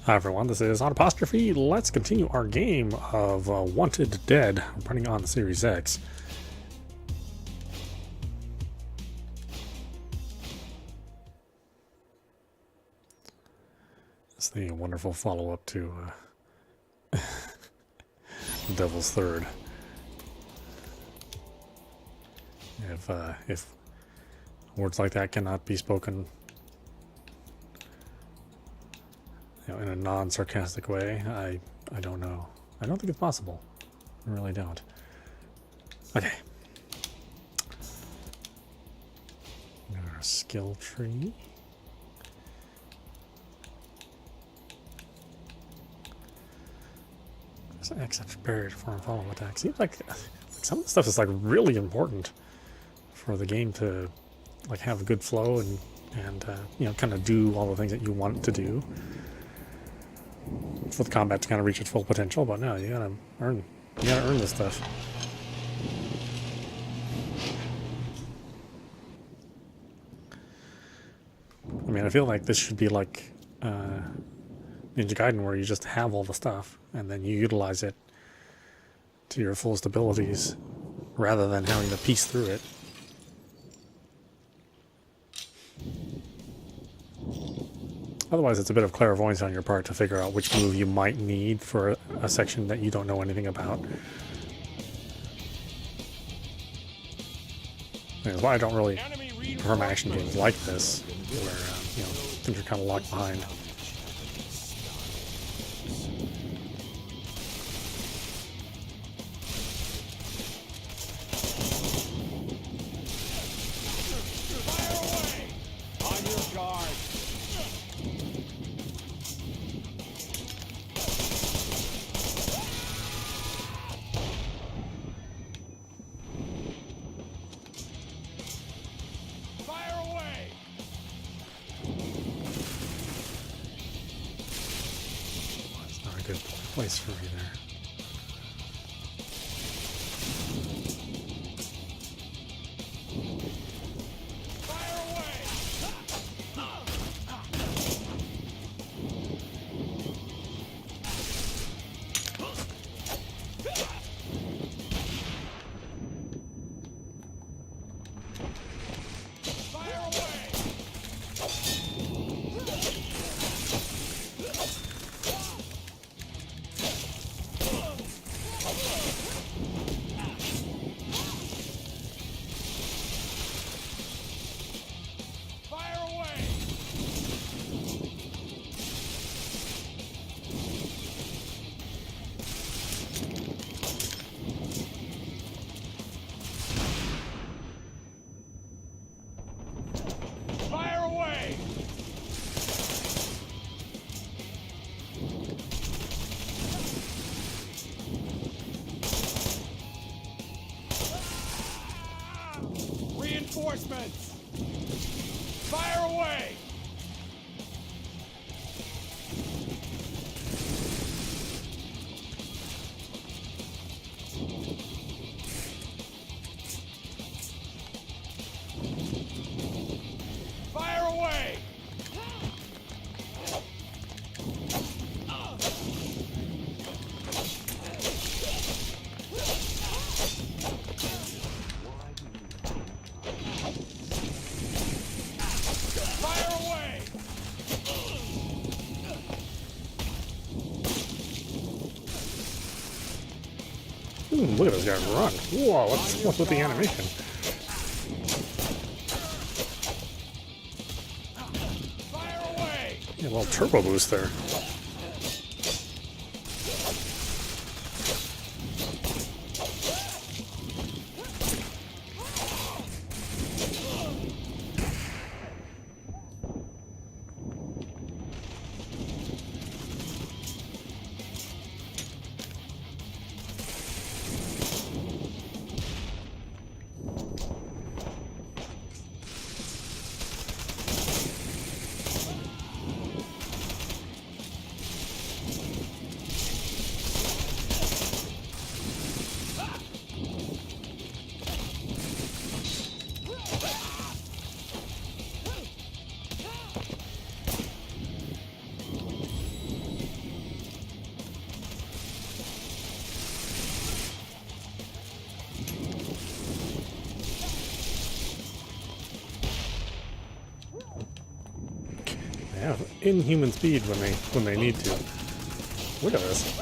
Hi everyone, this is audap. Let's continue our game of Wanted Dead. I'm running on the Series X. It's the wonderful follow-up to Devil's Third. If words like that cannot be spoken, in a non-sarcastic way, I don't know. I don't think it's possible. I really don't. Okay. Our skill tree. There's X such barrier to form follow attack. Seems like some of the stuff is like really important for the game to like have a good flow and kind of do all the things that you want it to do. For the combat to kind of reach its full potential, but no, you gotta earn this stuff. I mean, I feel like this should be like Ninja Gaiden, where you just have all the stuff and then you utilize it to your fullest abilities, rather than having to piece through it. Otherwise, it's a bit of clairvoyance on your part to figure out which move you might need for a section that you don't know anything about. That's why I don't really prefer action games like this, where things are kind of locked behind. Good place for me there. Reinforcements! Fire away! Fire away! Look at those guys run. Whoa, what's with the animation? Fire away! Yeah, a little turbo boost there. have inhuman speed when they need to. Look at this.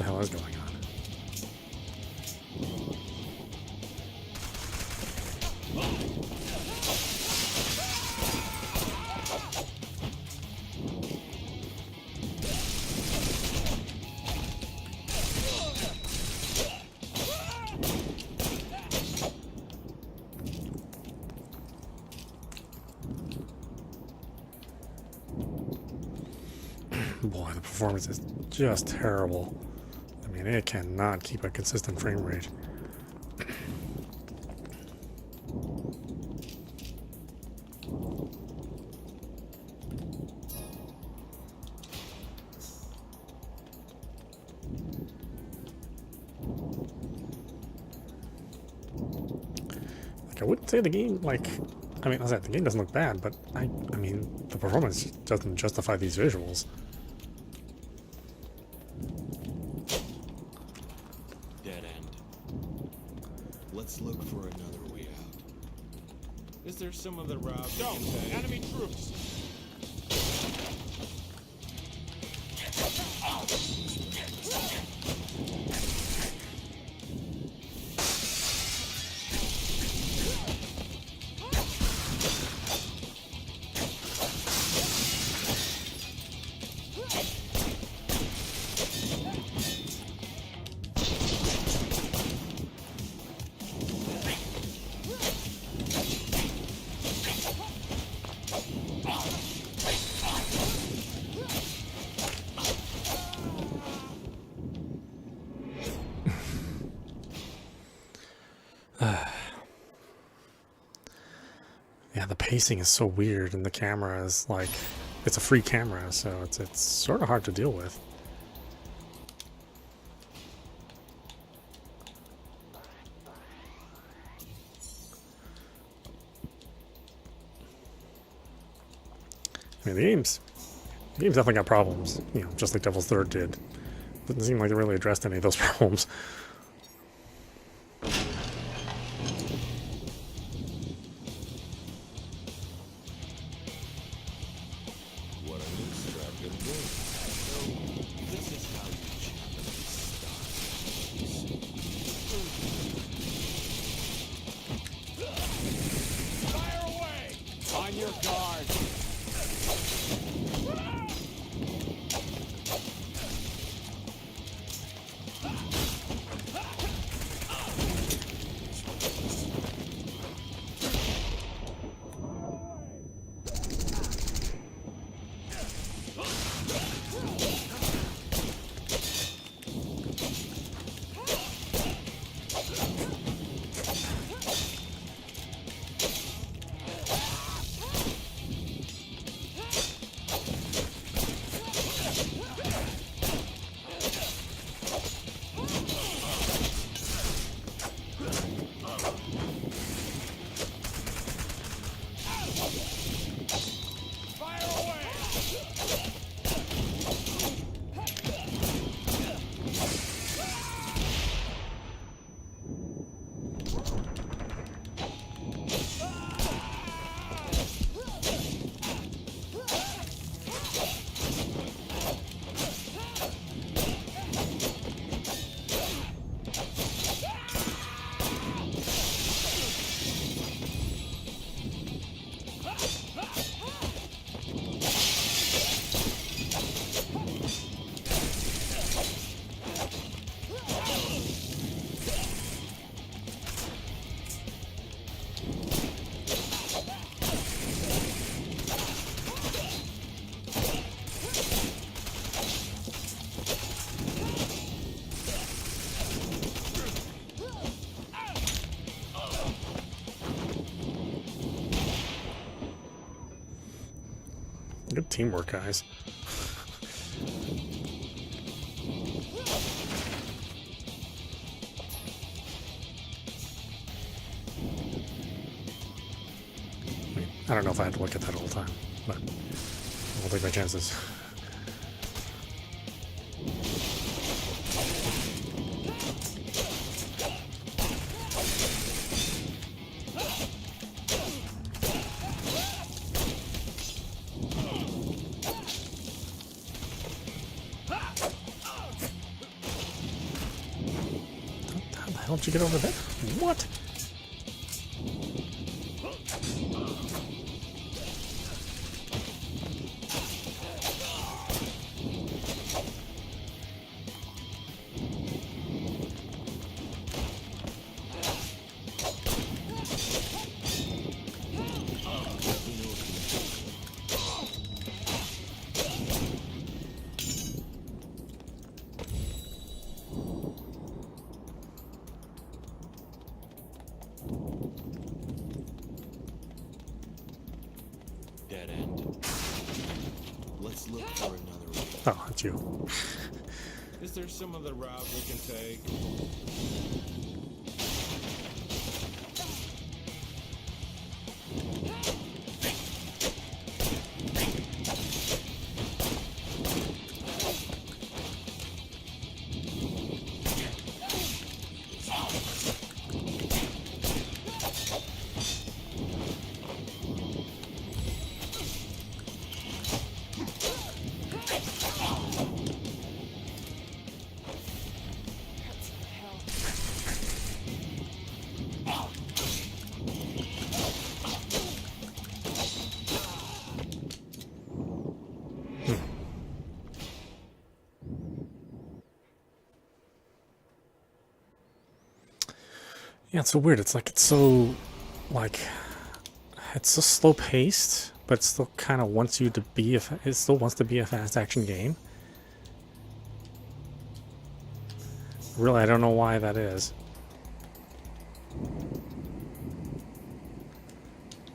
What's going on? Boy, the performance is just terrible. I mean, it cannot keep a consistent frame rate. Like, I wouldn't say the game, like, I mean, I said the game doesn't look bad, but I mean, the performance doesn't justify these visuals. Dead end. Let's look for another way out. Is there some other route? Don't! Enemy troops! Yeah, the pacing is so weird, and the camera is like, it's a free camera, so it's sort of hard to deal with. I mean, the game's definitely got problems, you know, just like Devil's Third did. Doesn't seem like they really addressed any of those problems. What a new strap gonna do? So, this is how you Japanese start. Fire away! On your guard! Teamwork, guys. I don't know if I had to look at that all the time, but I'll take my chances. How the hell did you get over there? What? Dead end. Let's look for another way. Oh, that's you. Is there some other route we can take? Yeah, it's so weird. It's like it's so slow paced, but it still kind of wants you to be it still wants to be a fast action game. Really, I don't know why that is.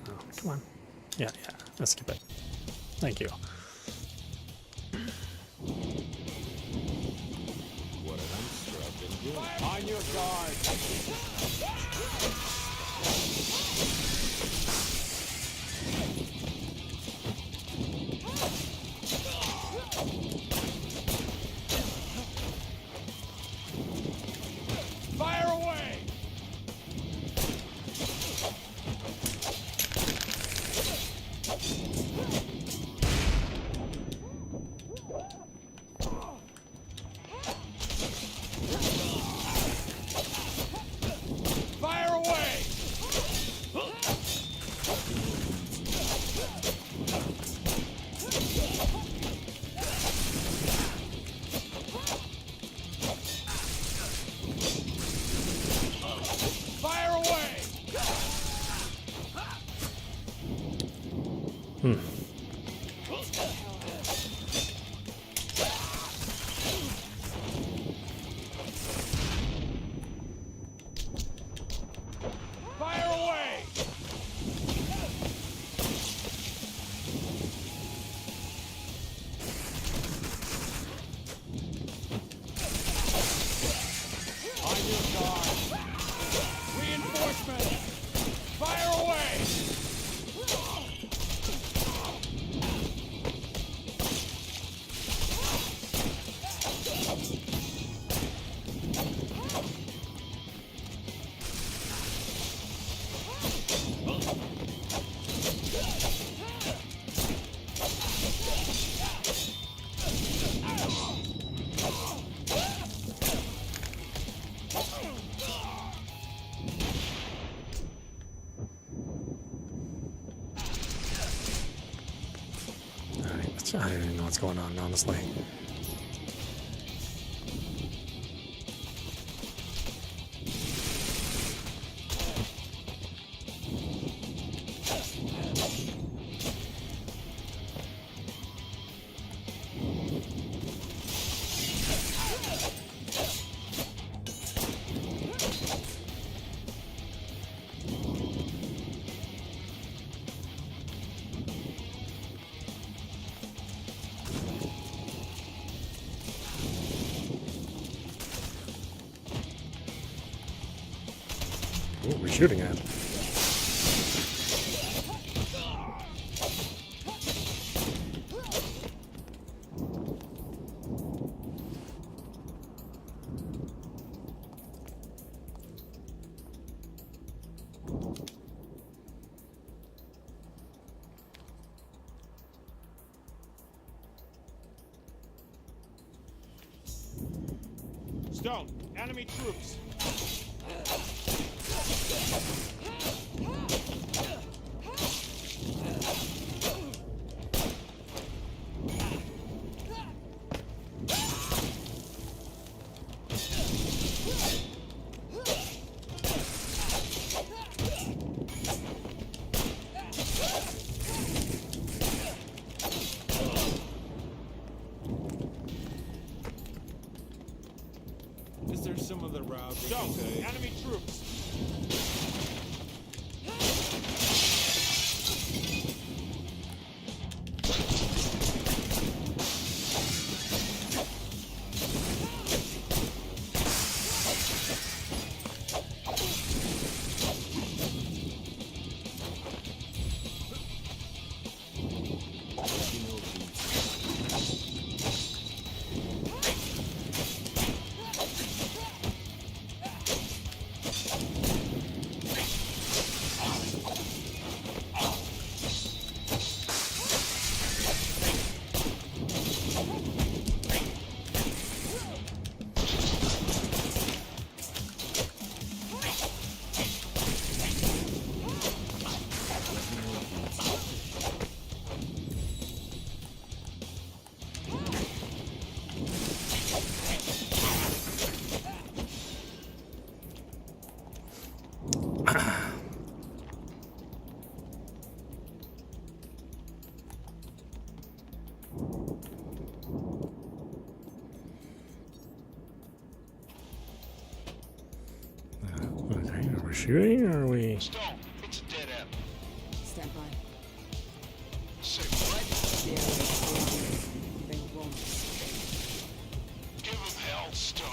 Oh, come on. Yeah, let's skip it. Thank you. What an unstruck and good. On your guard. Fire away. Fire away. Fire away. Fire away. On your guard. Reinforcement. Fire away. I don't even know what's going on, honestly. What are we shooting at? Stone, enemy troops. Is there some other route we can Stone, take? enemy troops. Okay, are we shooting or are we? Stone, it's a dead end. Stand by. Say what? The area is surrounded. They won't escape. Give him hell, Stone.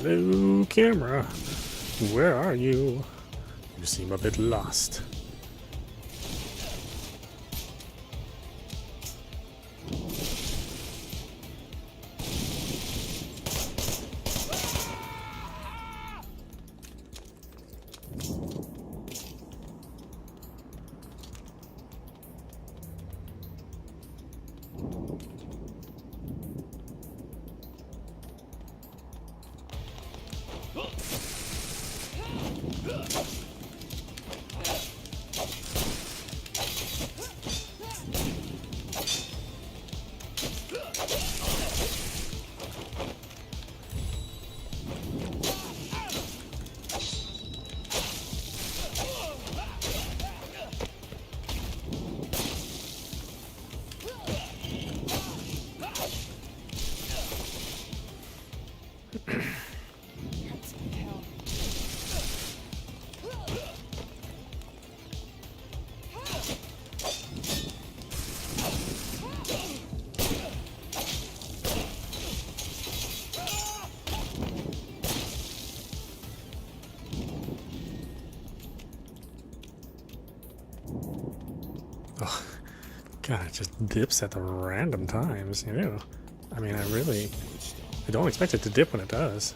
Hello, camera. Where are you? You seem a bit lost. Cats can hell. Oh, God, it just dips at the random times, you know. I mean, I don't expect it to dip when it does.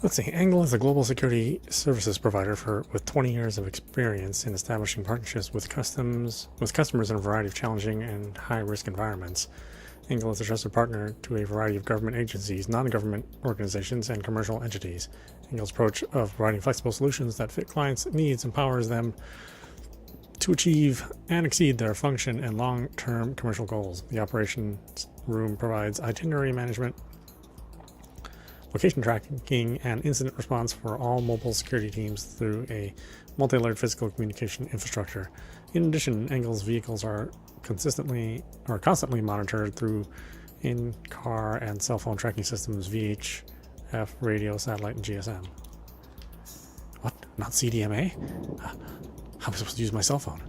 Let's see. Angle is a global security services provider with 20 years of experience in establishing partnerships with customers in a variety of challenging and high-risk environments. Angle is a trusted partner to a variety of government agencies, non-government organizations, and commercial entities. Angle's approach of providing flexible solutions that fit clients' needs empowers them to achieve and exceed their function and long-term commercial goals. The operations room provides itinerary management, location tracking, and incident response for all mobile security teams through a multi-layered physical communication infrastructure. In addition, Angle's vehicles are constantly monitored through in-car and cell phone tracking systems, VHF, radio, satellite, and GSM. What? Not CDMA? How am I supposed to use my cell phone?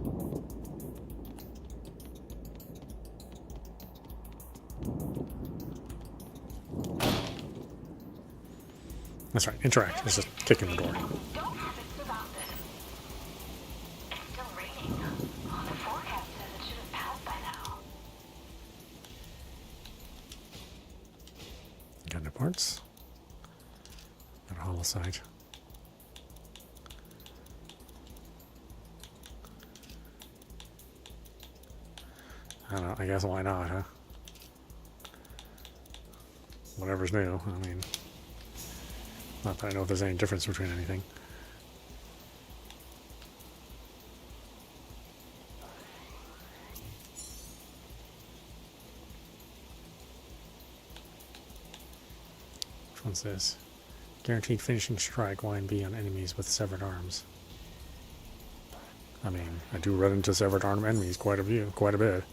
That's right, interact. It's just kicking the door. Got no parts. Got a holosite. I don't know, I guess why not, huh? Whatever's new, I mean... Not that I know if there's any difference between anything. Which one's this? Guaranteed finishing strike Y&B on enemies with severed arms. I mean, I do run into severed arm enemies quite a bit.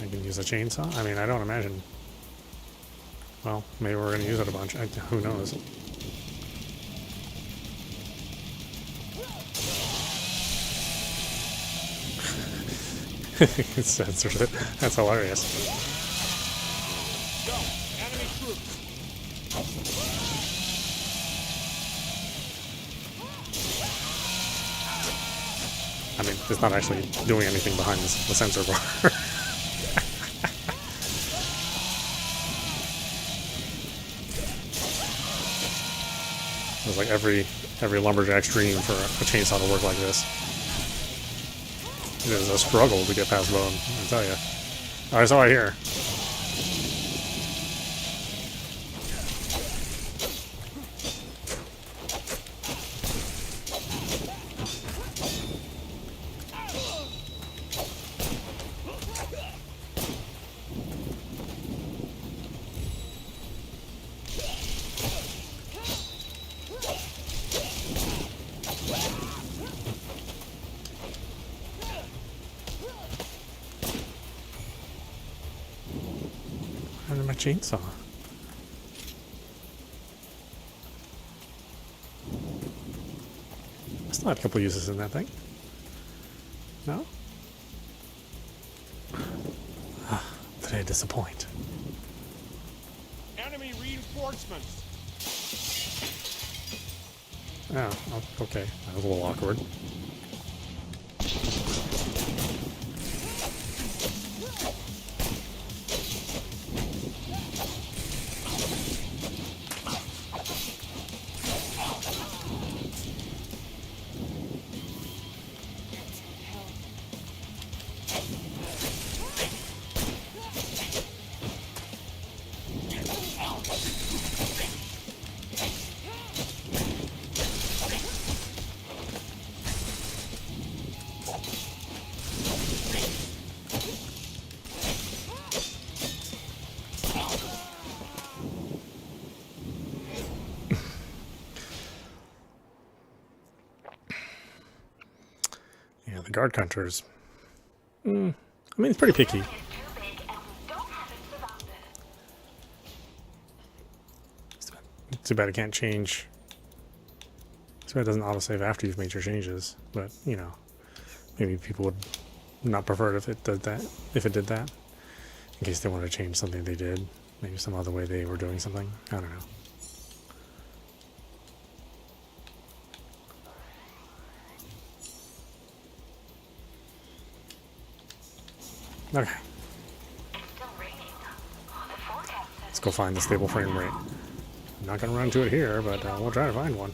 I can use a chainsaw? I mean, I don't imagine... Well, maybe we're going to use it a bunch. Who knows? It censors it. That's hilarious. Go! Enemy troops! I mean, it's not actually doing anything behind the sensor bar. It's like every lumberjack's dream for a chainsaw to work like this. It is a struggle to get past bone, I tell you. I saw it here. My chainsaw. I still had a couple uses in that thing. No? Did I disappoint? Enemy reinforcements! Oh, okay. That was a little awkward. Yeah, the guard counters. I mean, it's pretty picky. It's too bad it can't change. Too bad it doesn't autosave after you've made your changes. But, you know, maybe people would not prefer it if it did that. In case they want to change something they did. Maybe some other way they were doing something. I don't know. Okay. Let's go find the stable frame rate. I'm not gonna run to it here, but we'll try to find one.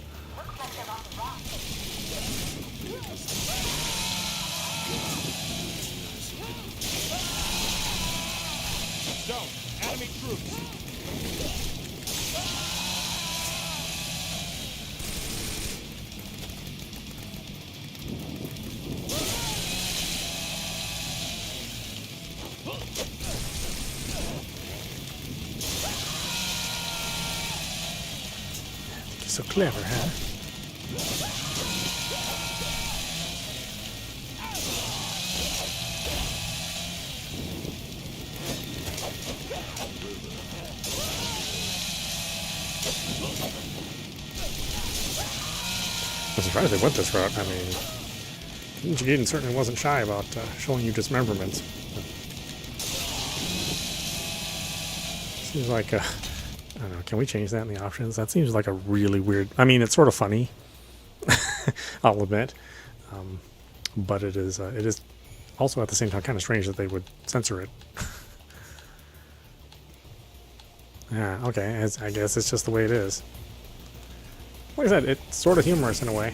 Don't. Enemy troops. You're so clever, huh? I'm surprised they went this route. I mean, Ninja Gaiden certainly wasn't shy about showing you dismemberments. Seems like I don't know. Can we change that in the options? That seems like a really weird. I mean, it's sort of funny. I'll admit, but it is also at the same time kind of strange that they would censor it. Yeah. Okay. I guess it's just the way it is. Like I said, it's sort of humorous in a way.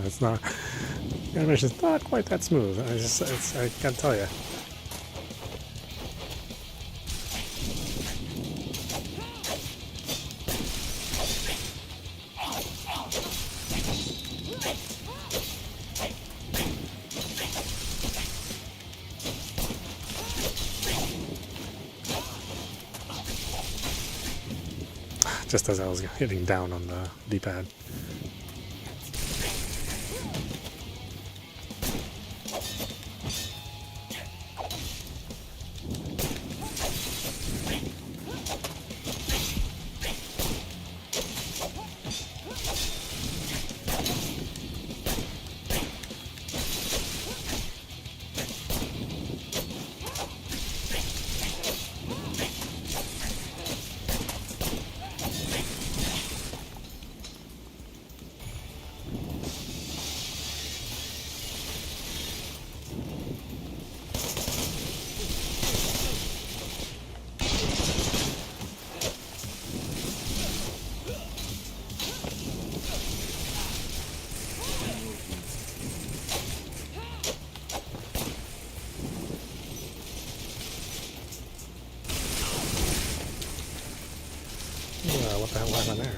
That's not. The animation's not quite that smooth. I gotta tell you. Just as I was hitting down on the D-pad. What the hell happened there?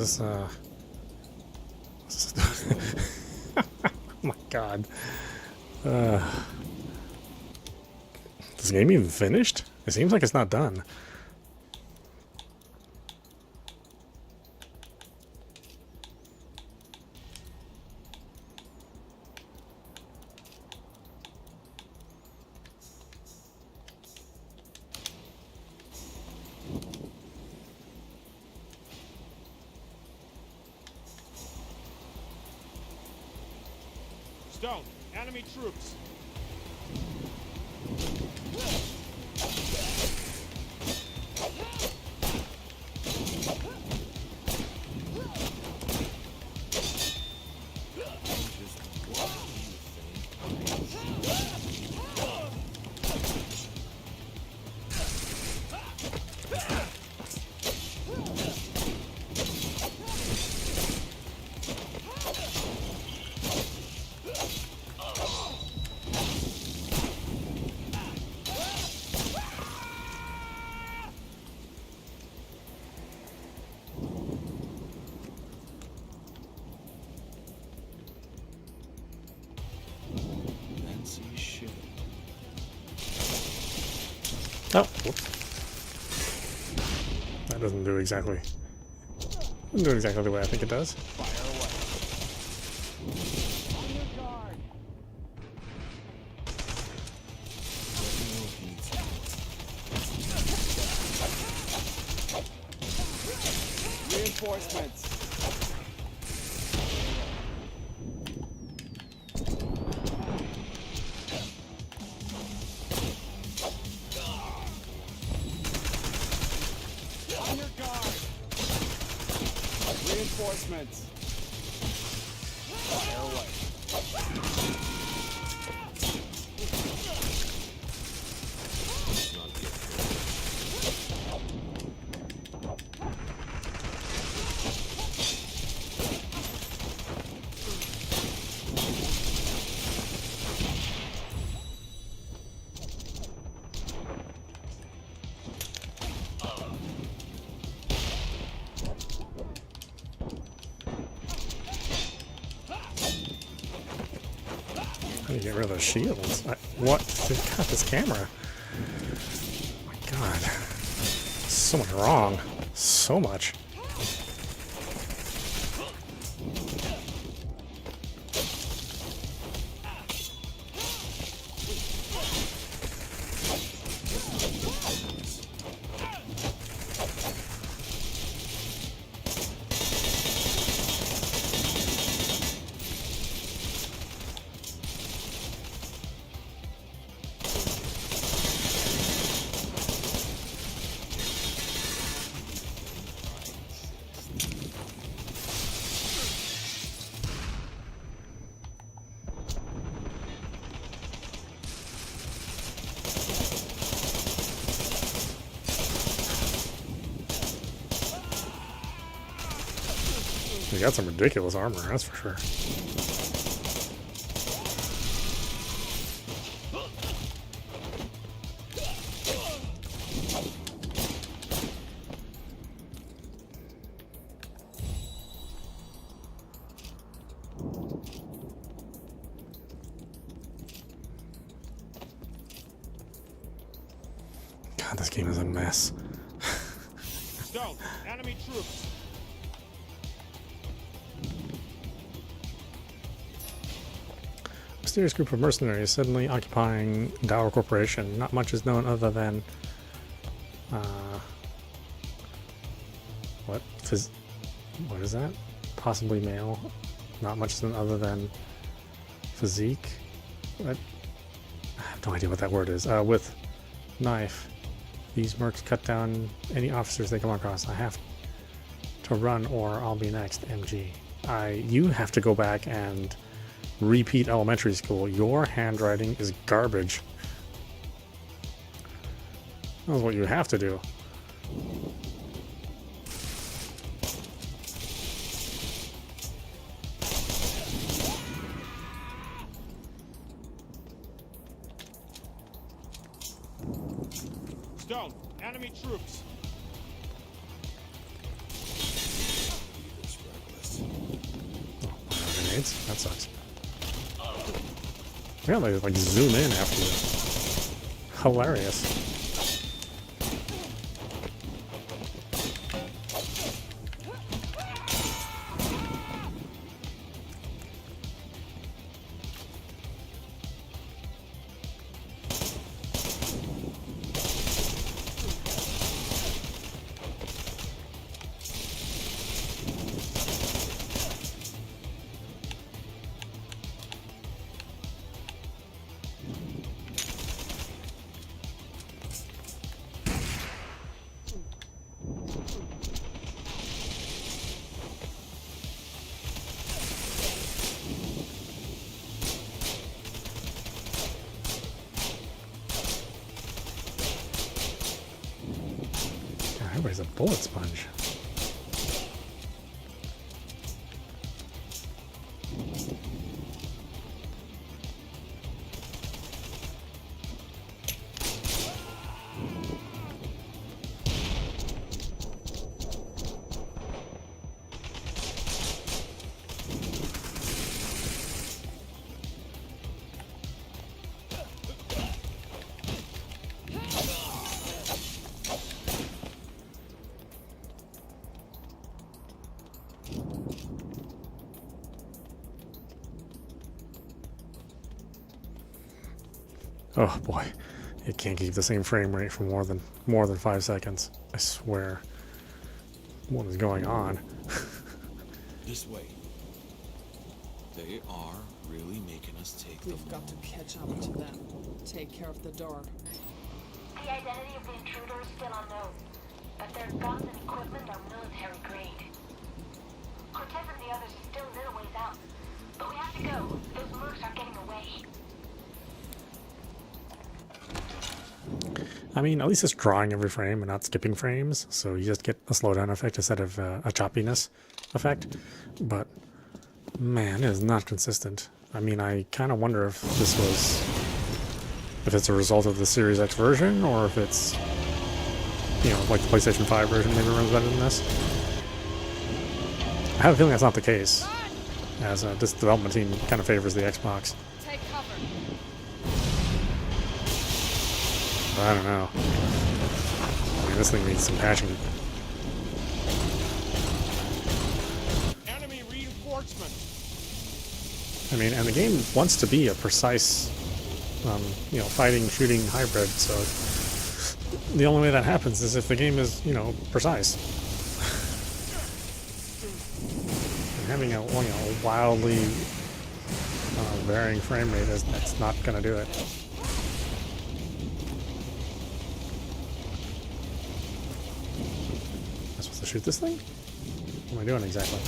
this oh my god. This game even finished? It seems like it's not done. Stone, enemy troops. Fancy shit. Oh, whoops. That doesn't do exactly the way I think it does. Reinforcements. On your guard. Reinforcements. Fire away. How do you get rid of those shields? What? God, this camera. Oh my god. So much wrong. So much. You got some ridiculous armor, that's for sure. God, this game is a mess. Stone, enemy troops. Mysterious group of mercenaries suddenly occupying Dower Corporation. Not much is known other than what is that? Possibly male. Not much other than physique. What? I have no idea what that word is. With knife. These mercs cut down any officers they come across. I have to run or I'll be next. MG. You have to go back and repeat elementary school. Your handwriting is garbage. That's what you have to do. Stone, enemy troops. grenades. That sucks. Yeah, they like zoom in after you. Hilarious. Everybody's a bullet sponge. Oh boy, it can't keep the same frame rate for more than 5 seconds. I swear. What is going on? This way. They are really making us take them. We've got to catch up to them. Take care of the door. The identity of the intruder is still unknown, but their guns and equipment are military grade. Cortez and the others are still a little ways out, but we have to go. Those mercs are getting away. I mean, at least it's drawing every frame and not skipping frames, so you just get a slowdown effect instead of a choppiness effect. But man, it is not consistent. I mean, I kind of wonder if it's a result of the Series X version, or if it's, you know, like the PlayStation 5 version maybe runs better than this. I have a feeling that's not the case, as this development team kind of favors the Xbox. Take cover. I don't know. I mean, this thing needs some patching. Enemy reinforcement. I mean, and the game wants to be a precise, you know, fighting, shooting hybrid, so the only way that happens is if the game is, you know, precise. And having a, you know, wildly varying frame rate that's not going to do it. Am I supposed to shoot this thing? What am I doing exactly?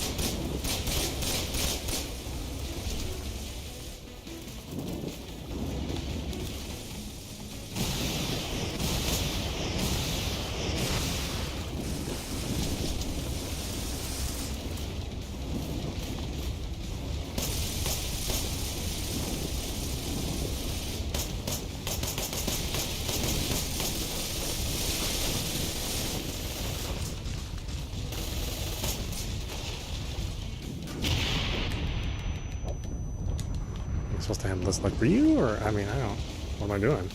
Supposed to handle this like Ryu, or I mean, I don't. What am I doing?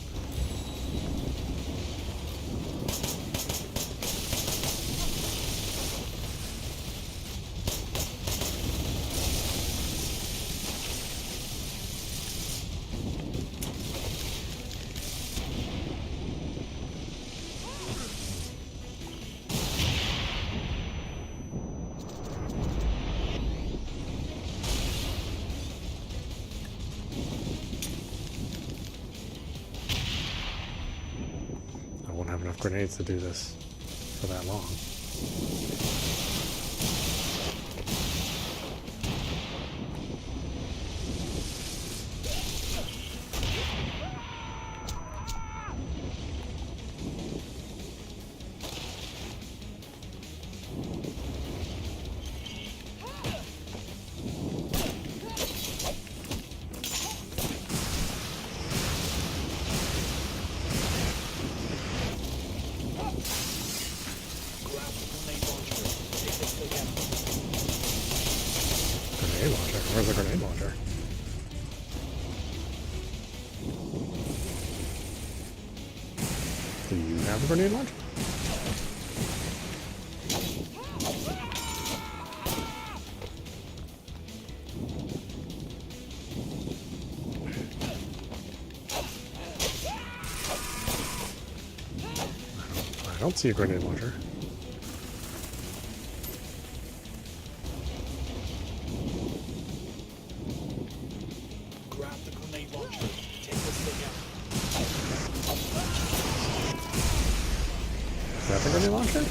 I won't have enough grenades to do this for that long. Do you have a grenade launcher? I don't see a grenade launcher. Grab the grenade launcher. Take this thing out. Is that the grenade launcher?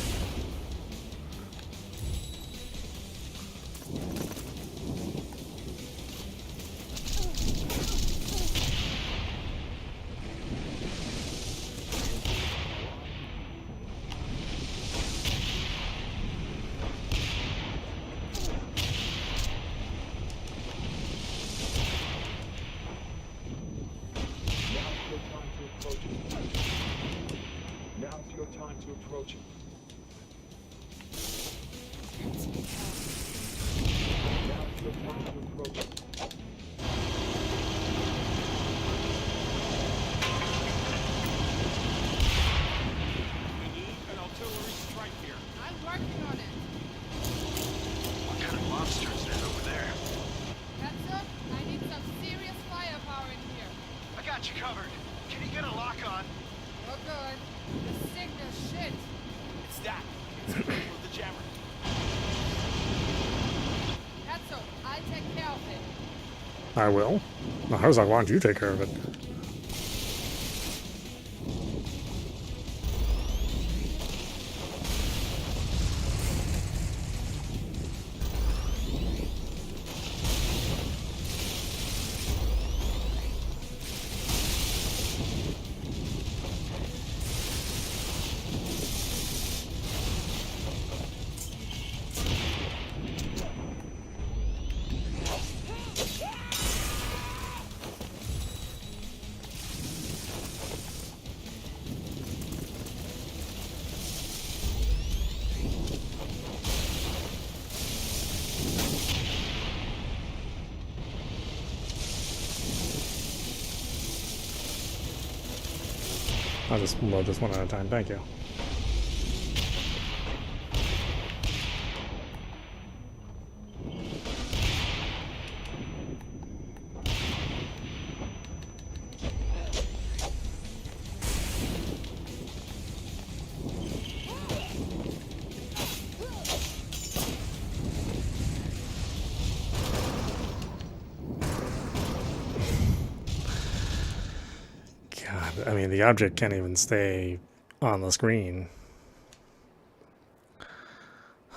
Now's your time to approach it. Now's your time to approach it. We need an artillery strike here. I'm working on it. What kind of monster is that over there? Ketchup, I need some serious firepower in here. I got you covered. Can you get a lock on? Oh good. The signal shit. It's that. It's with the jammer. Ketchup, I'll take care of it. I will. Well, I was like, why don't you take care of it? I'll just load this one at a time, thank you. God, I mean, the object can't even stay on the screen.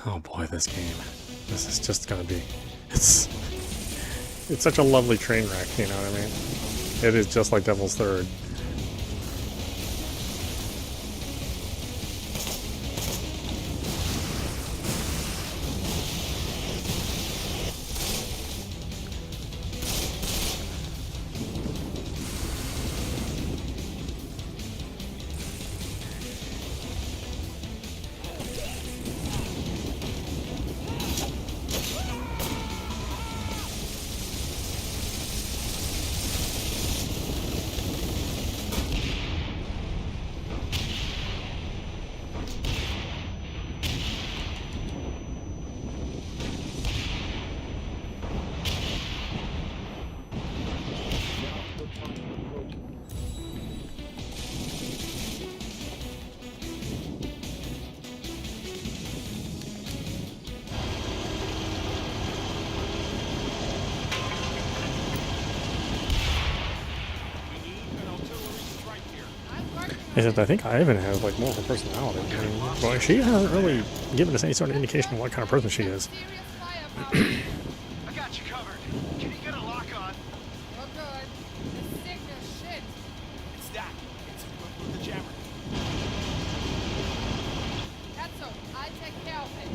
Oh boy, this game. This is just gonna be... It's such a lovely train wreck, you know what I mean? It is just like Devil's Third. Except I think Ivan has like more of a personality. I mean, well, she hasn't really given us any sort of indication of what kind of person she is. Serious firepower. I got you covered. Can you get a lock on? Oh good. The signal shit. It's that. It's with the jammer. Ketchup, I'll take care of it.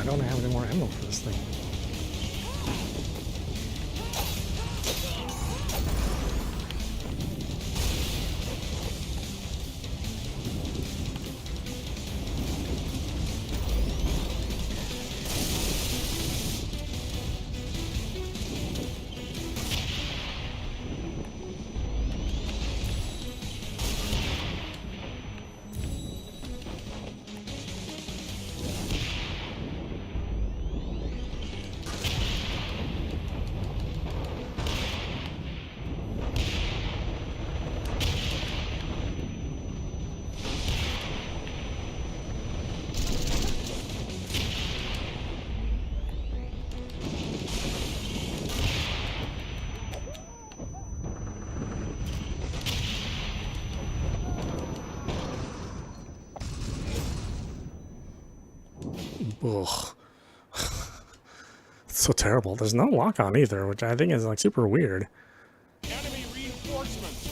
don't have any more ammo for this thing? Ugh. It's so terrible. There's no lock on either, which I think is like super weird. Enemy reinforcements.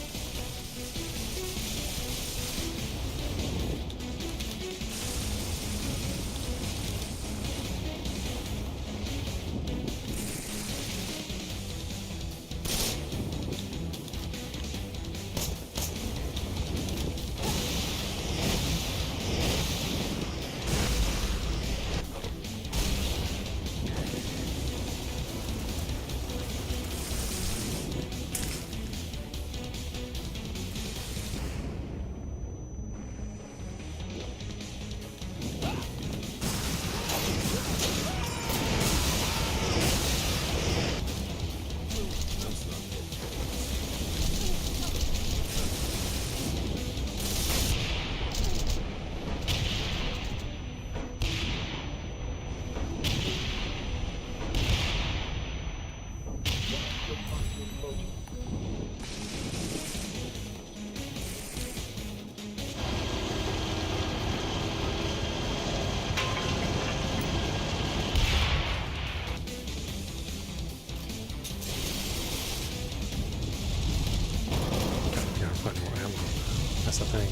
Gotta find more ammo. That's the thing.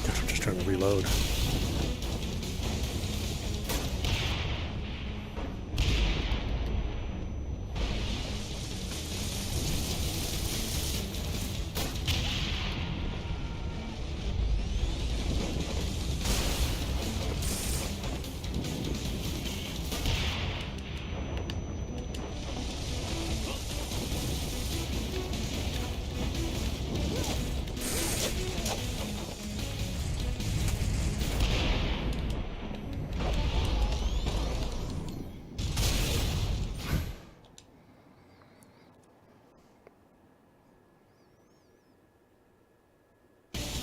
God, I'm just trying to reload.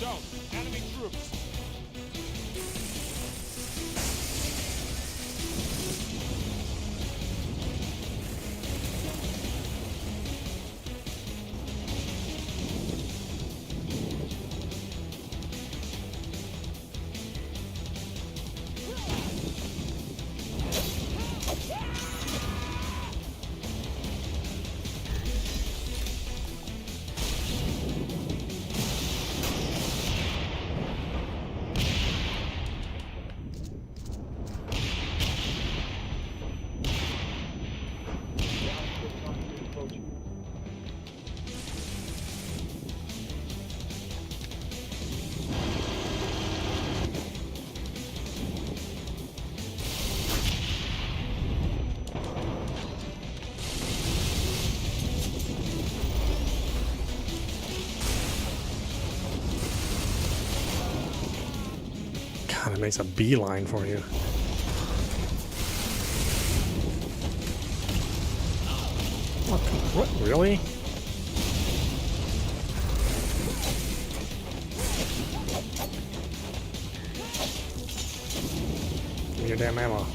Don't. Enemy troops. makes a beeline for you. What? Really? Give me your damn ammo.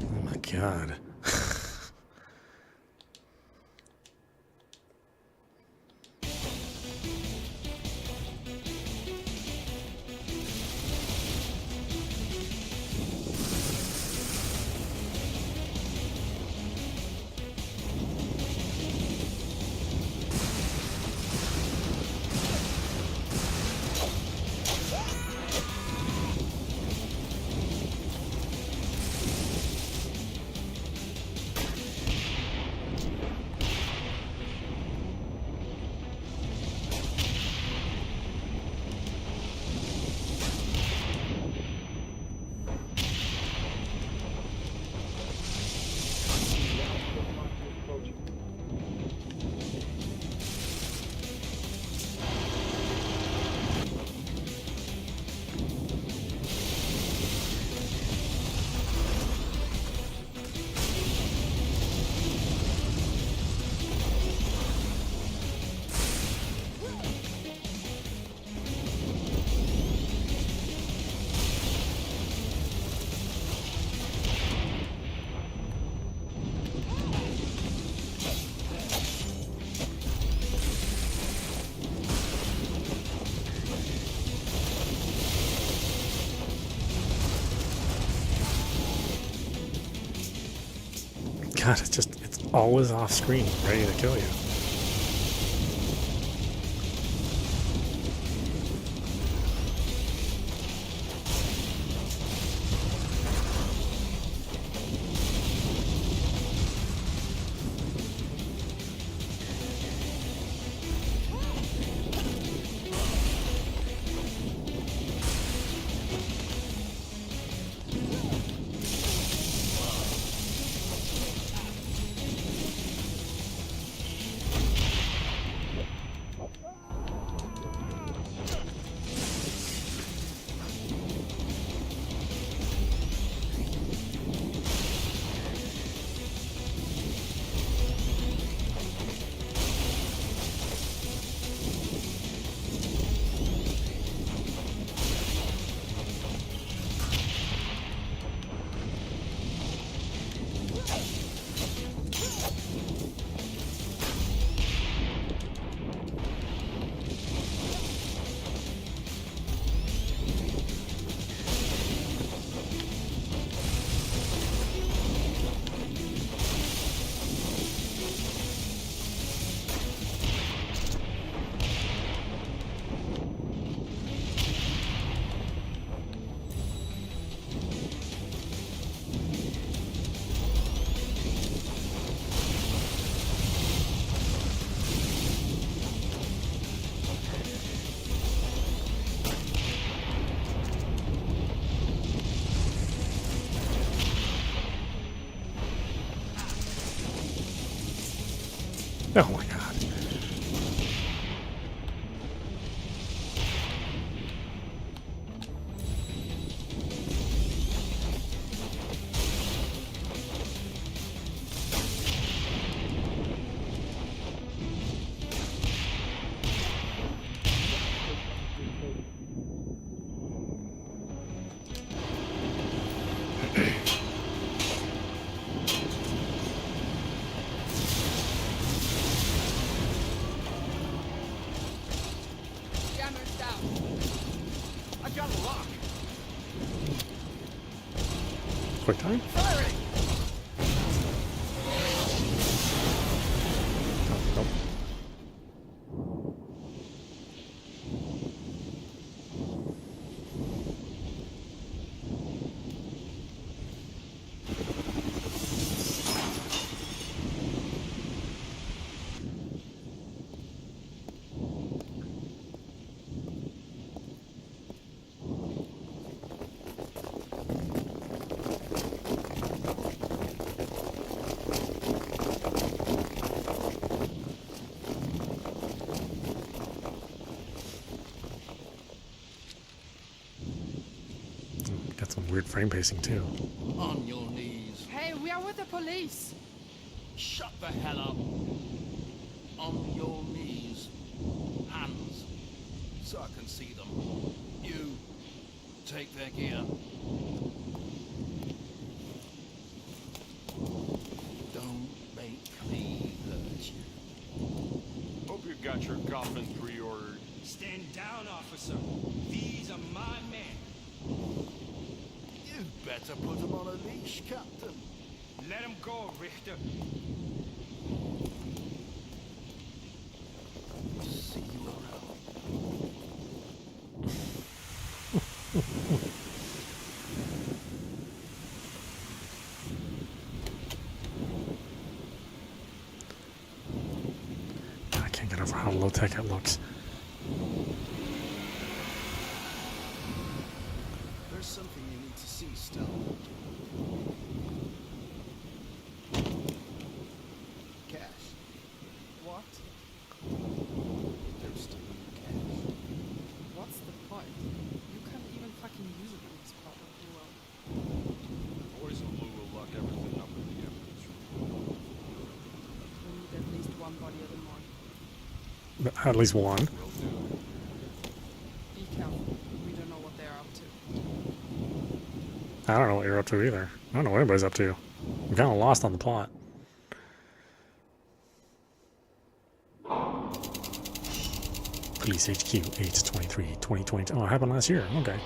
Oh my god. God, it's always off screen, ready to kill you. Oh my god. Jammer's down. I got a lock. Quick time? Firing. Nope. Some weird frame pacing too. On your knees. Hey, we are with the police. Shut the hell up. On your knees. Hands. So I can see them. You. Take their gear. Don't make me hurt you. Hope you got your coffin pre-ordered. Stand down, officer. These are my men. You better put them on a leash, Captain. Let him go, Richter. See you around. I can't get over how low tech it looks. There's something you need to see still. Cash. What? There's still cash. What's the point? You can't even fucking use it in this part of the world. Boys and Blue will lock everything up in the evidence room. We need at least one body at the morgue. But at least one. Will do. Be careful. We don't know what they're up to. I don't know what you're up to either. I don't know what anybody's up to. I'm kind of lost on the plot. Police HQ 8/23/2022. Oh, it happened last year. Okay.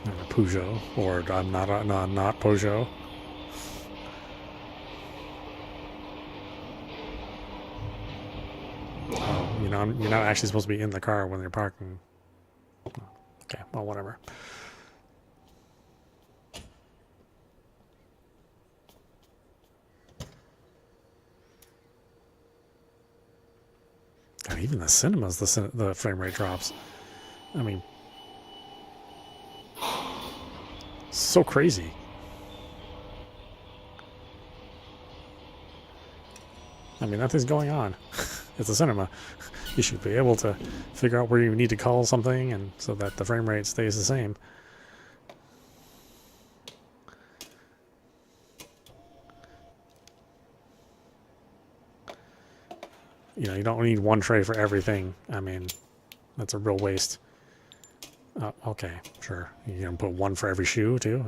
Not a Peugeot, or I'm not Peugeot. Oh, you know, you're not actually supposed to be in the car when you're parking. Okay, well, whatever. God, even the cinemas, the frame rate drops. I mean, so crazy. I mean, nothing's going on. It's a cinema. You should be able to figure out where you need to call something, and so that the frame rate stays the same. You know, you don't need one tray for everything. I mean, that's a real waste. Oh, okay, sure. You can put one for every shoe, too.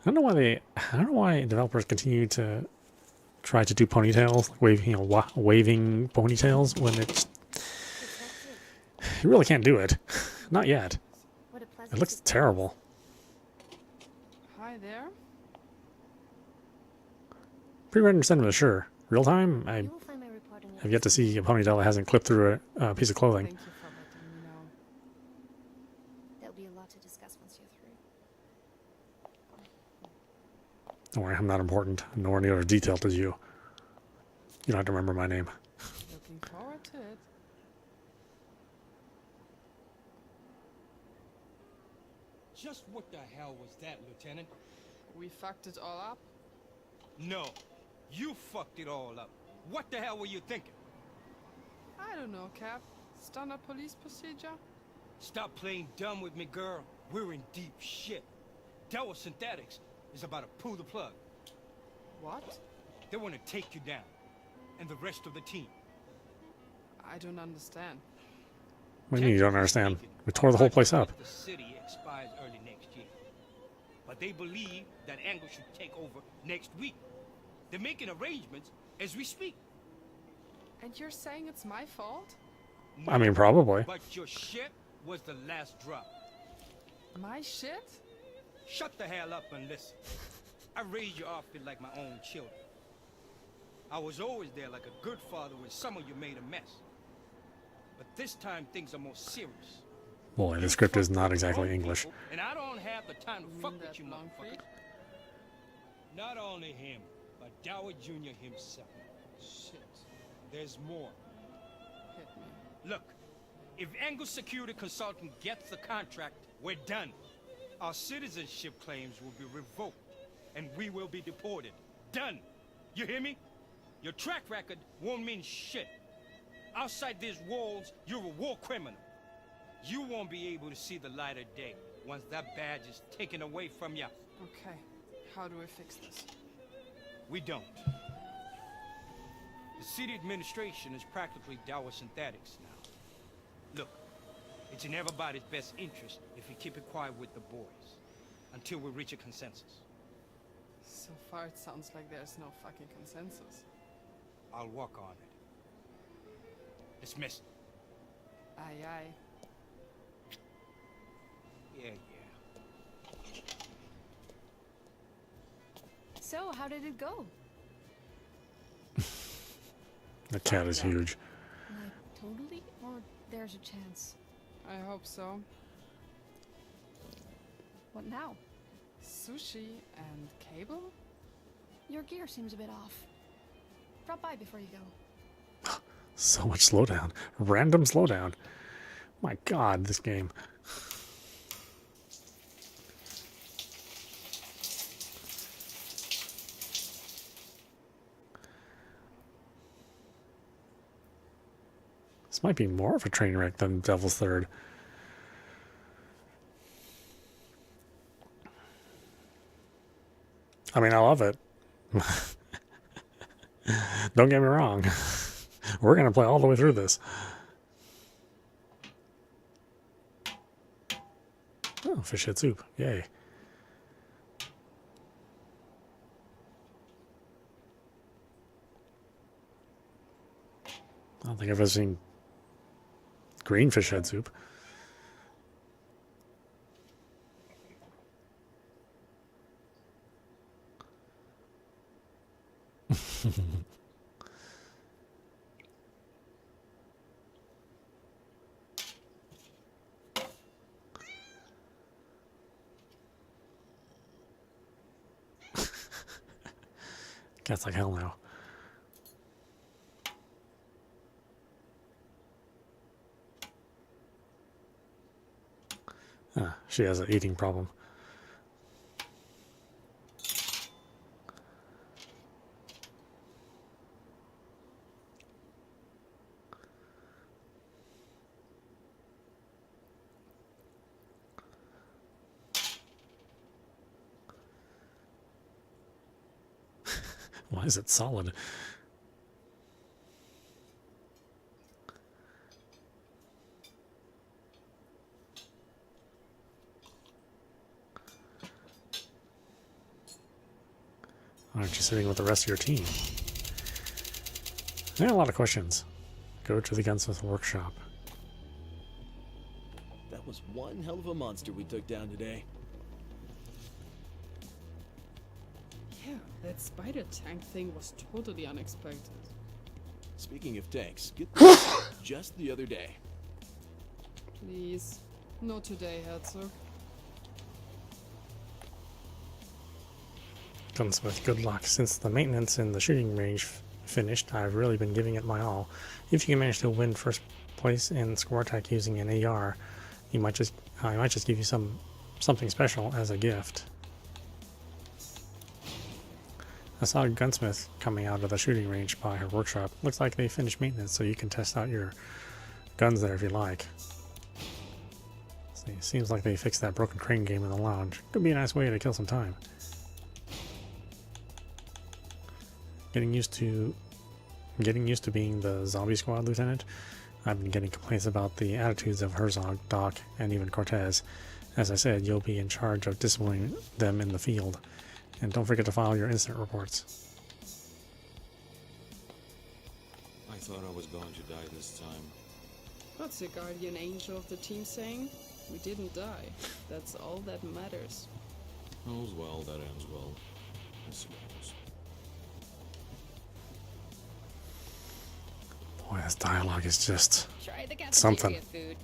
I don't know why developers continue to try to do ponytails, waving ponytails when it's, you really can't do it. Not yet. It looks terrible. Hi there. Pre-rendered cinema, sure. Real time, I You will find my report in have yet to see a ponytail that hasn't clipped through a piece of clothing. Thank you for letting me know. There'll be a lot to discuss once you're through. Don't worry, I'm not important, nor near as detailed as you. You don't have to remember my name. Looking forward to it. Just what the hell was that, Lieutenant? We fucked it all up. No, you fucked it all up. What the hell were you thinking? I don't know, Cap. Standard police procedure? Stop playing dumb with me, girl. We're in deep shit. Delta Synthetics is about to pull the plug. What? They want to take you down, and the rest of the team. I don't understand. What do you mean you don't understand? We tore the whole place up. The city expires early next year. But they believe that Angle should take over next week. They're making arrangements as we speak. And you're saying it's my fault? I mean, probably. But your shit was the last drop. My shit? Shut the hell up and listen. I raised your outfit like my own children. I was always there like a good father when some of you made a mess. But this time things are more serious. Boy, the script is not exactly English. And I don't have the time to You fuck mean with that you, long motherfucker. freak? Not only him, but Dower Jr. himself. Shit. There's more. Hit me. Look, if Angle Security Consulting gets the contract, we're done. Our citizenship claims will be revoked, and we will be deported. Done. You hear me? Your track record won't mean shit. Outside these walls, you're a war criminal. You won't be able to see the light of day once that badge is taken away from you. Okay, how do we fix this? We don't. The city administration is practically Dow Synthetics now. Look, it's in everybody's best interest if we keep it quiet with the boys until we reach a consensus. So far it sounds like there's no fucking consensus. I'll work on it. Dismissed. Aye aye. Yeah. So, how did it go? The cat is huge. Like, totally? Or there's a chance? I hope so. What now? Sushi and cable? Your gear seems a bit off. Drop by before you go. So much slowdown. Random slowdown. My god, this game. This might be more of a train wreck than Devil's Third. I mean, I love it. Don't get me wrong. We're going to play all the way through this. Oh, fish head soup. Yay. I don't think I've ever seen green fish head soup. Cat's like hell now. She has an eating problem. Why is it solid? Aren't you sitting with the rest of your team? I got a lot of questions. Go to the gunsmith workshop. That was one hell of a monster we took down today. Yeah, that spider tank thing was totally unexpected. Speaking of tanks, get just the other day. Please. Not today, Herzog. Gunsmith, good luck. Since the maintenance in the shooting range finished, I've really been giving it my all. If you can manage to win first place in score attack using an AR, I might just give you something special as a gift. I saw a gunsmith coming out of the shooting range by her workshop. Looks like they finished maintenance, so you can test out your guns there if you like. See, seems like they fixed that broken crane game in the lounge. Could be a nice way to kill some time. Getting used to being the zombie squad lieutenant. I've been getting complaints about the attitudes of Herzog, Doc, and even Cortez. As I said, you'll be in charge of disciplining them in the field. And don't forget to file your incident reports. I thought I was going to die this time. What's the guardian angel of the team saying? We didn't die. That's all that matters. All's well that ends well, I suppose. Boy, this dialogue is just Try the something. food.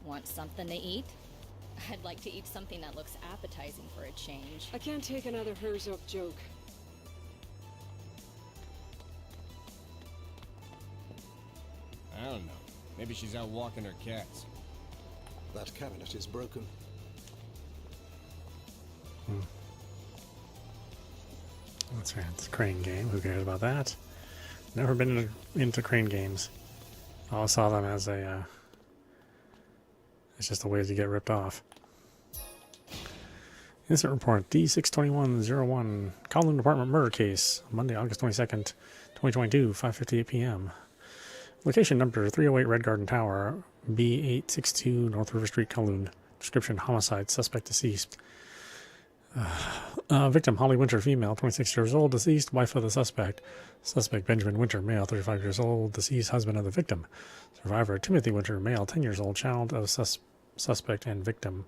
Want something to eat? I'd like to eat something that looks appetizing for a change. I can't take another Herzog joke. Maybe she's out walking her cats. That cabinet is broken. That's right. It's a crane game. Who cares about that? Never been into crane games. I always saw them as a. It's just a way to get ripped off. Incident report D62101 Kowloon Department murder case. Monday, August 22nd, 2022, 5:58 p.m. Location number 308 Red Garden Tower, B862 North River Street, Kowloon. Description: homicide. Suspect deceased. Victim: Holly Winter, female, 26 years old, deceased, wife of the suspect. Suspect: Benjamin Winter, male, 35 years old, deceased, husband of the victim. Survivor: Timothy Winter, male, 10 years old, child of suspect and victim.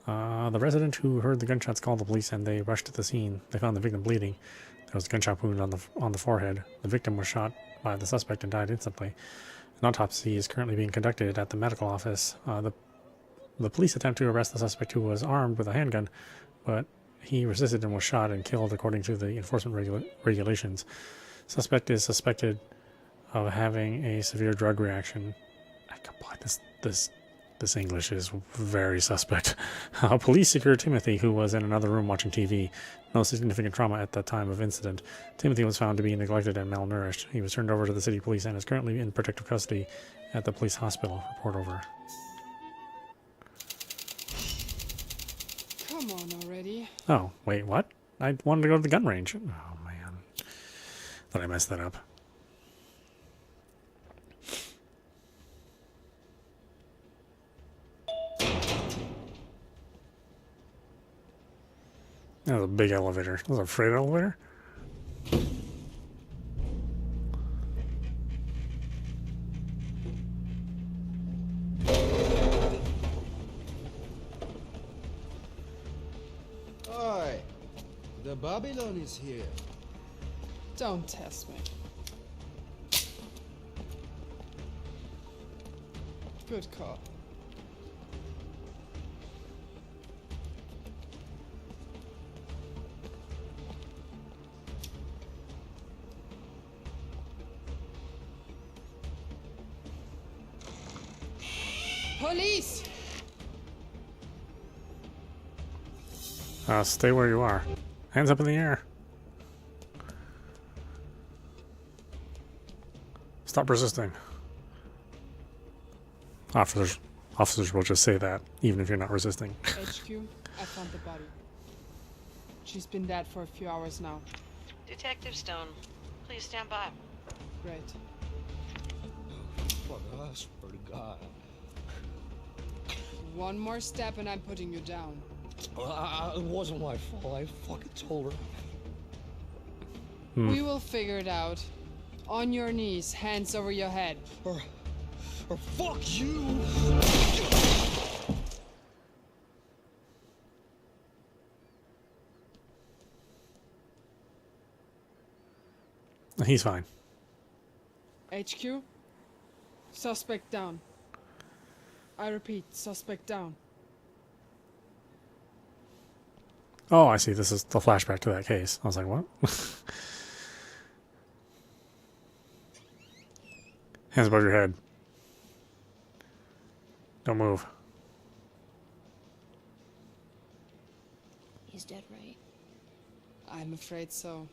The resident who heard the gunshots called the police and they rushed to the scene. They found the victim bleeding. There was a gunshot wound on the forehead. The victim was shot by the suspect and died instantly. An autopsy is currently being conducted at the medical office. The police attempt to arrest the suspect, who was armed with a handgun, but he resisted and was shot and killed according to the enforcement regulations. Suspect is suspected of having a severe drug reaction. This English is very suspect. Police secured Timothy, who was in another room watching TV. No significant trauma at the time of incident. Timothy was found to be neglected and malnourished. He was turned over to the city police and is currently in protective custody at the police hospital. Report over. Come on already. Oh, wait, what? I wanted to go to the gun range. Oh, man. Thought I messed that up. That was a big elevator. That was a freight elevator? Oi! The Babylon is here. Don't test me. Good call. Police! Stay where you are. Hands up in the air. Stop resisting. Officers will just say that, even if you're not resisting. HQ, I found the body. She's been dead for a few hours now. Detective Stone, please stand by. Right. Fuck, I swear to God. One more step and I'm putting you down. It wasn't my fault. I fucking told her. We will figure it out. On your knees, hands over your head. Or fuck you! He's fine. HQ, suspect down. I repeat, suspect down. Oh, I see. This is the flashback to that case. I was like, what? Hands above your head. Don't move. He's dead, right? I'm afraid so.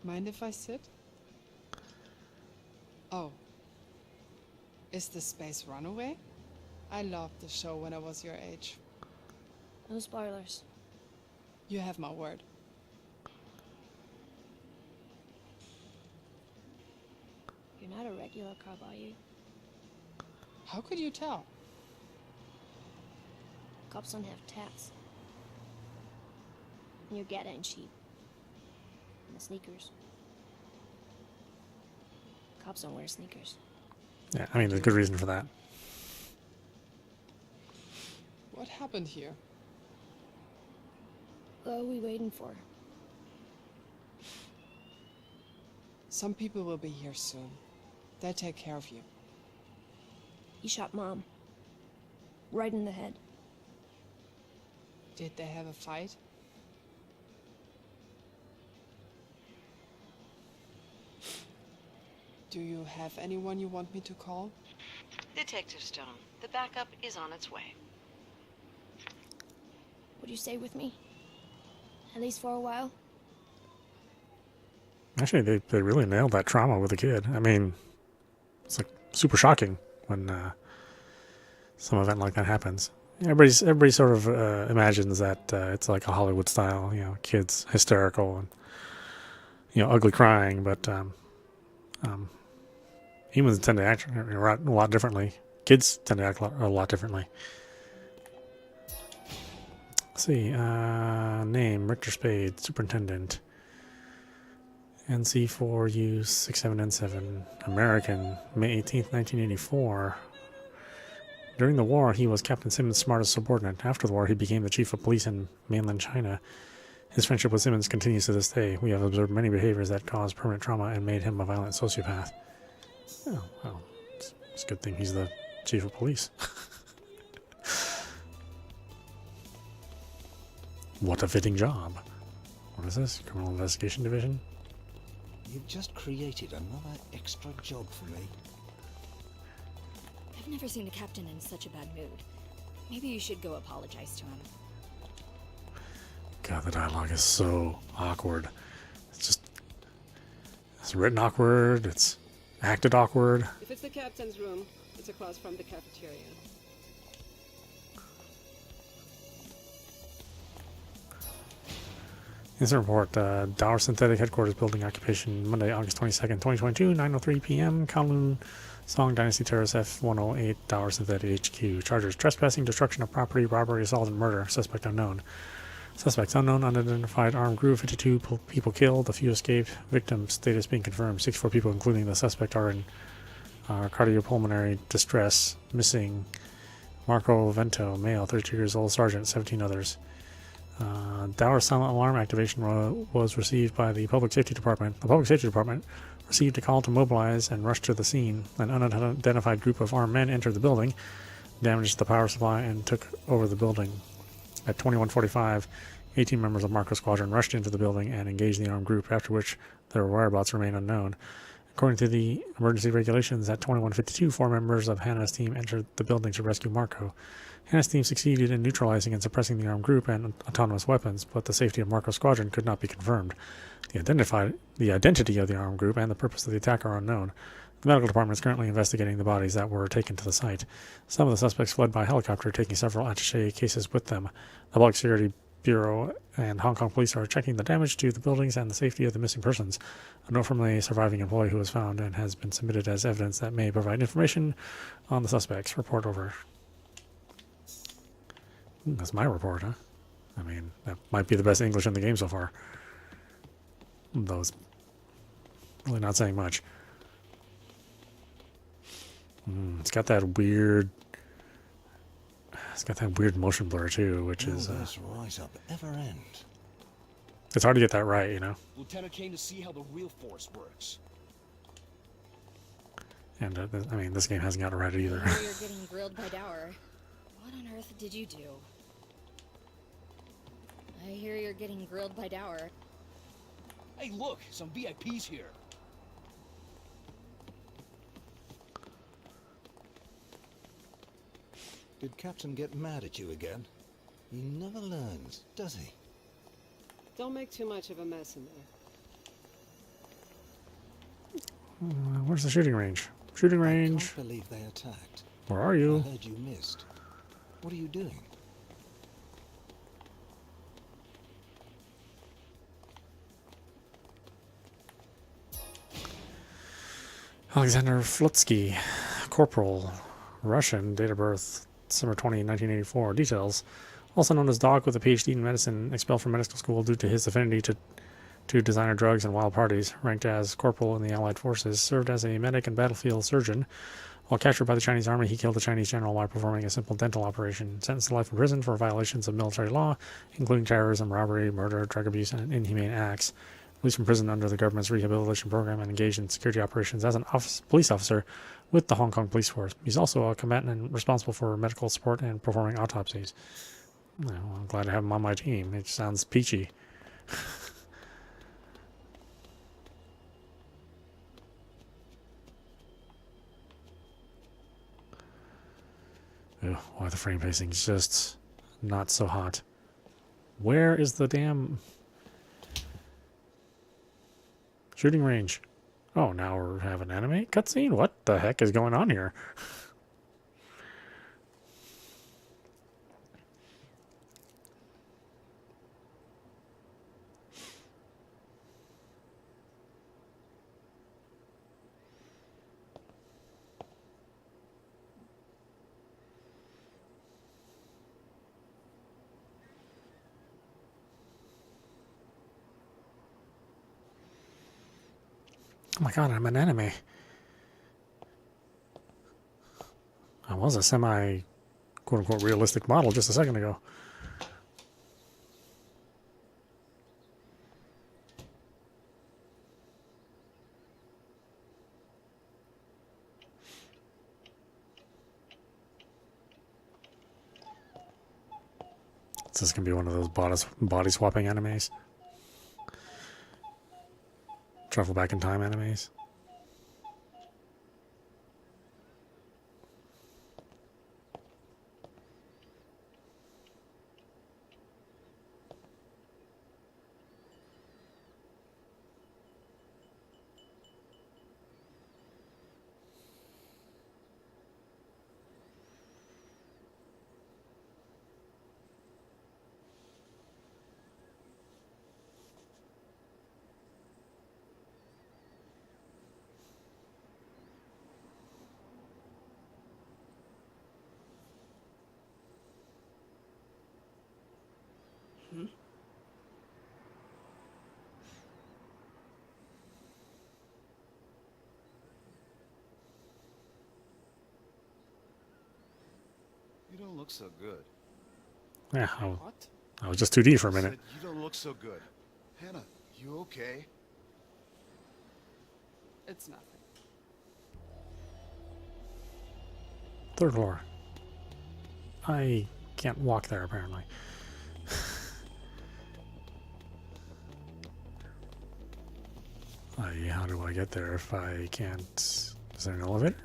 Mind if I sit? Oh. Is the Space Runaway? I loved the show when I was your age. No spoilers. You have my word. You're not a regular cop, are you? How could you tell? Cops don't have tats. And your gat ain't cheap. And the sneakers. Cops don't wear sneakers. Yeah, I mean, there's good reason for that. What happened here? What are we waiting for? Some people will be here soon. They'll take care of you. He shot Mom. Right in the head. Did they have a fight? Do you have anyone you want me to call? Detective Stone, the backup is on its way. Would you stay with me? At least for a while? Actually, they really nailed that trauma with the kid. I mean, it's like super shocking when some event like that happens. Everybody sort of imagines that it's like a Hollywood style, you know, kids hysterical and, you know, ugly crying, but humans tend to act a lot differently. Kids tend to act a lot differently. Let's see, name, Richter Spade, Superintendent. NC4U67N7, American, May 18th, 1984. During the war, he was Captain Simmons' smartest subordinate. After the war, he became the chief of police in mainland China. His friendship with Simmons continues to this day. We have observed many behaviors that caused permanent trauma and made him a violent sociopath. Oh, well, it's a good thing he's the chief of police. What a fitting job. What is this? Criminal Investigation Division? You've just created another extra job for me. I've never seen a captain in such a bad mood. Maybe you should go apologize to him. God, the dialogue is so awkward. It's written awkward, it's acted awkward. If it's the captain's room, it's across from the cafeteria. Incident report, Dower Synthetic Headquarters Building Occupation, Monday, August 22nd, 2022, 9:03 p.m., Kowloon, Song Dynasty Terrace F108, Dower Synthetic HQ. Charges, trespassing, destruction of property, robbery, assault, and murder. Suspect unknown. Suspects unknown, unidentified, armed group, 52 people killed, a few escaped. Victim status being confirmed. 64 people, including the suspect, are in cardiopulmonary distress. Missing, Marco Vento, male, 32 years old, sergeant, 17 others. Dower silent alarm activation was received by the Public Safety Department. The Public Safety Department received a call to mobilize and rush to the scene. An unidentified group of armed men entered the building, damaged the power supply, and took over the building. At 21:45, 18 members of Marco Squadron rushed into the building and engaged the armed group, after which their whereabouts remain unknown. According to the emergency regulations, at 21:52, 4 members of Hannah's team entered the building to rescue Marco. Hannah's team succeeded in neutralizing and suppressing the armed group and autonomous weapons, but the safety of Marco's squadron could not be confirmed. The identity of the armed group and the purpose of the attack are unknown. The medical department is currently investigating the bodies that were taken to the site. Some of the suspects fled by helicopter, taking several attaché cases with them. The Public Security Bureau and Hong Kong police are checking the damage to the buildings and the safety of the missing persons. A note from a surviving employee who was found and has been submitted as evidence that may provide information on the suspects. Report over. That's my report, huh? I mean, that might be the best English in the game so far. Though it's really not saying much. It's got that weird... It's got that weird motion blur, too, which is... this right up ever end. It's hard to get that right, you know? Lieutenant came to see how the real force works. And, I mean, this game hasn't got it right either. I hear you're getting grilled by Dower. What on earth did you do? I hear you're getting grilled by Dower. Hey, look, some VIPs here. Did Captain get mad at you again? He never learns, does he? Don't make too much of a mess in there. Where's the shooting range? Shooting range. I can't believe they attacked. Where are you? I heard you missed. What are you doing? Alexander Flutsky, Corporal, Russian, date of birth December 20, 1984. Details. Also known as Doc with a PhD in medicine, expelled from medical school due to his affinity to designer drugs and wild parties. Ranked as corporal in the Allied forces, served as a medic and battlefield surgeon. While captured by the Chinese army, he killed the Chinese general while performing a simple dental operation. Sentenced to life in prison for violations of military law, including terrorism, robbery, murder, drug abuse, and inhumane acts. Released from prison under the government's rehabilitation program and engaged in security operations as an police officer with the Hong Kong police force. He's also a combatant and responsible for medical support and performing autopsies. Well, I'm glad to have him on my team. It sounds peachy. Ugh, why the frame pacing is just not so hot. Where is the damn shooting range? Oh, now we're having an anime cutscene? What the heck is going on here? Oh my god, I'm an anime. I was a semi, quote-unquote, realistic model just a second ago. This is going to be one of those body-swapping animes. Travel back in time animes. You don't look so good. Yeah, I was just 2D for a I minute. said, you don't look so good. Hannah, you okay? It's nothing. Third floor. I can't walk there, apparently. How do I get there if I can't... Is there an elevator?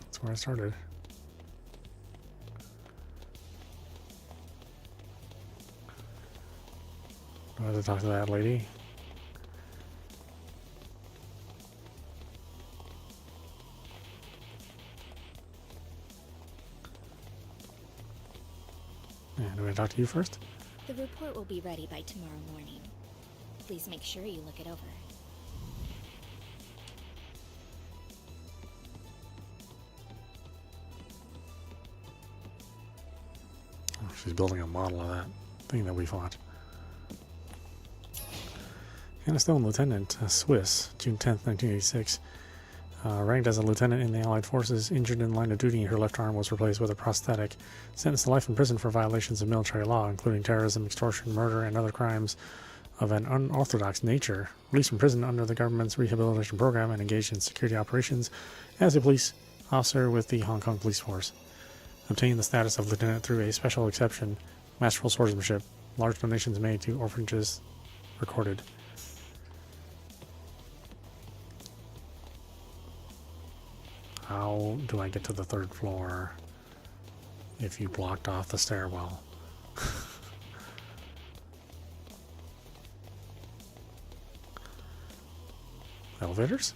That's where I started. Do I have to talk to that lady? Yeah, do I talk to you first? The report will be ready by tomorrow morning. Please make sure you look it over. Oh, she's building a model of that thing that we fought. Hannah Stone, Lieutenant, Swiss, June 10th, 1986. Ranked as a lieutenant in the Allied forces, injured in line of duty, her left arm was replaced with a prosthetic. Sentenced to life in prison for violations of military law, including terrorism, extortion, murder, and other crimes of an unorthodox nature. Released from prison under the government's rehabilitation program and engaged in security operations as a police officer with the Hong Kong Police Force. Obtained the status of lieutenant through a special exception, masterful swordsmanship. Large donations made to orphanages recorded. How do I get to the third floor if you blocked off the stairwell? Elevators?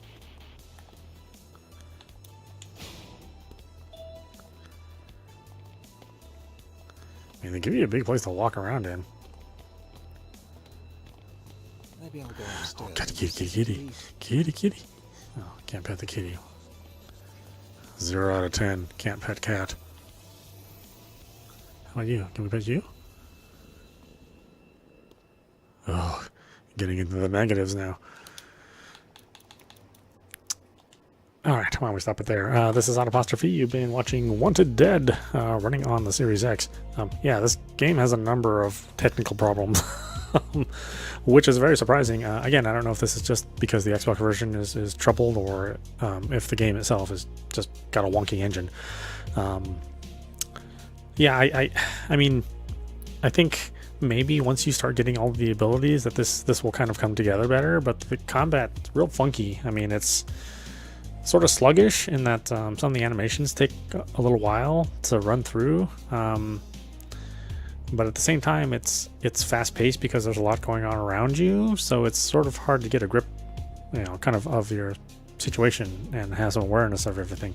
I mean, they give you a big place to walk around in. Maybe I'll go upstairs. Oh, kitty. Oh, can't pet the kitty. 0 out of 10. Can't pet cat. How about you? Can we pet you? Oh, getting into the negatives now. Alright, why don't we stop it there? This is Autopostrophe. You've been watching Wanted Dead, running on the Series X. Yeah, this game has a number of technical problems, which is very surprising. Again, I don't know if this is just because the Xbox version is troubled, or if the game itself is just got a wonky engine. Yeah, I mean, I think maybe once you start getting all the abilities that this will kind of come together better, but the combat real funky. I mean, it's sort of sluggish in that some of the animations take a little while to run through. But at the same time, it's fast-paced because there's a lot going on around you, so it's sort of hard to get a grip, kind of your situation and have some awareness of everything.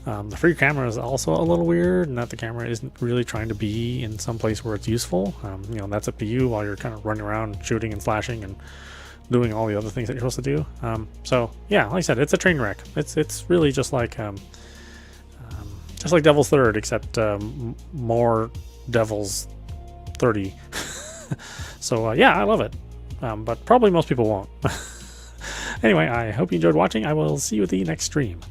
The free camera is also a little weird, and that the camera isn't really trying to be in some place where it's useful. That's up to you while you're kind of running around, shooting and slashing and doing all the other things that you're supposed to do. So yeah, like I said, it's a train wreck. It's really just like Devil's Third, except more Devil's 30. So yeah, I love it, but probably most people won't. Anyway, I hope you enjoyed watching. I will see you at the next stream.